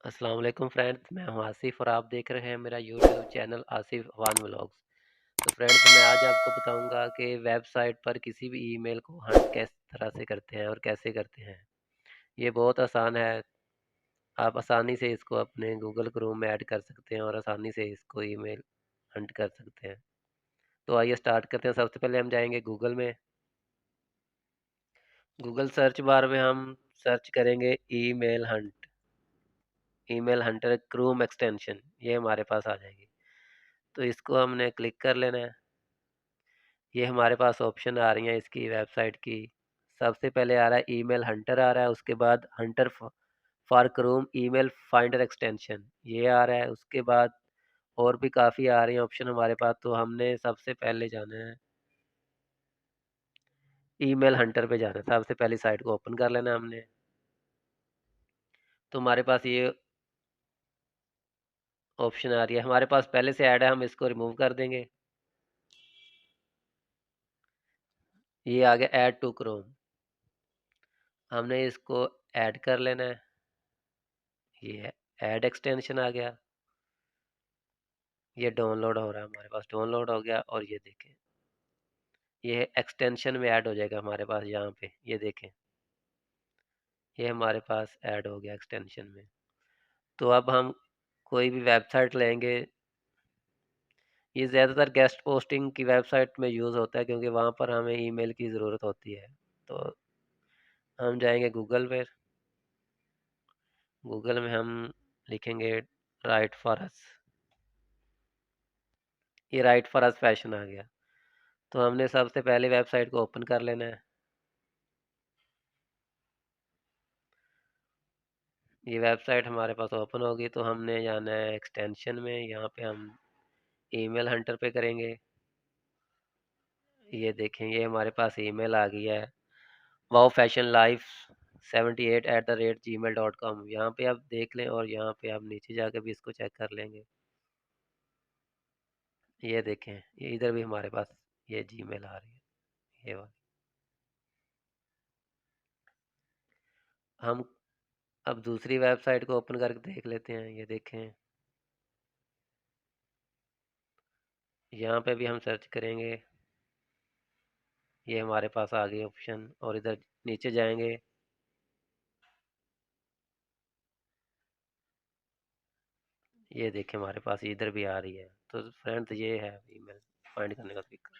अस्सलाम वालेकुम फ्रेंड्स, मैं हूं आसिफ और आप देख रहे हैं मेरा YouTube channel Asif Awan vlogs. तो फ्रेंड्स, मैं आज आपको बताऊंगा कि वेबसाइट पर किसी भी ईमेल को हंट किस तरह से करते हैं और कैसे करते हैं। ये बहुत आसान है। आप आसानी से इसको अपने गूगल क्रोम में ऐड कर सकते हैं और आसानी से इसको ईमेल हंट कर सकते हैं। तो आइए स्टार्ट करते हैं। सबसे पहले हम जाएंगे गूगल में। गूगल सर्च बार में हम सर्च करेंगे email Hunt. Email Hunter Chrome extension ये हमारे पास आ जाएगी। तो इसको हमने क्लिक कर लेना है। ये हमारे पास ऑप्शन आ रही हैं इसकी वेबसाइट की। सबसे पहले आ रहा है ईमेल हंटर आ रहा है, उसके बाद Hunter for Chrome email finder extension ये आ रहा है। उसके बाद और भी काफ़ी आ रही हैं ऑप्शन हमारे पास। तो हमने सबसे पहले जाना है ईमेल हंटर पे जाना है। सबसे पहली साइट को ओपन कर लेना है हमने। तो हमारे पास ये ऑप्शन आ रही है, हमारे पास पहले से ऐड है, हम इसको रिमूव कर देंगे। ये आ गया ऐड टू क्रोम, हमने इसको ऐड कर लेना है। ये ऐड एक्सटेंशन आ गया, ये डाउनलोड हो रहा है, हमारे पास डाउनलोड हो गया। और ये देखें, ये एक्सटेंशन में ऐड हो जाएगा हमारे पास। यहाँ पे ये देखें, ये हमारे पास ऐड हो गया एक्सटेंशन में। तो अब हम कोई भी वेबसाइट लेंगे, ये ज़्यादातर गेस्ट पोस्टिंग की वेबसाइट में यूज़ होता है क्योंकि वहाँ पर हमें ईमेल की ज़रूरत होती है। तो हम जाएंगे गूगल पे। गूगल में हम लिखेंगे राइट फॉर अस। ये राइट फॉर अस फैशन आ गया। तो हमने सबसे पहले वेबसाइट को ओपन कर लेना है। ये वेबसाइट हमारे पास ओपन होगी तो हमने जाना है एक्सटेंशन में। यहाँ पे हम ईमेल हंटर पे करेंगे। ये देखें, ये हमारे पास ईमेल आ गई है, वाओ फैशन लाइफ 78@gmail.com। यहाँ पे आप देख लें और यहाँ पे आप नीचे जाकर भी इसको चेक कर लेंगे। ये देखें, ये इधर भी हमारे पास ये जीमेल आ रही है, ये वाली। हम अब दूसरी वेबसाइट को ओपन करके देख लेते हैं। ये देखें, यहाँ पे भी हम सर्च करेंगे। ये हमारे पास आ गई ऑप्शन और इधर नीचे जाएंगे। ये देखें, हमारे पास इधर भी आ रही है। तो फ्रेंड्स, ये है ईमेल फाइंड करने का तरीका।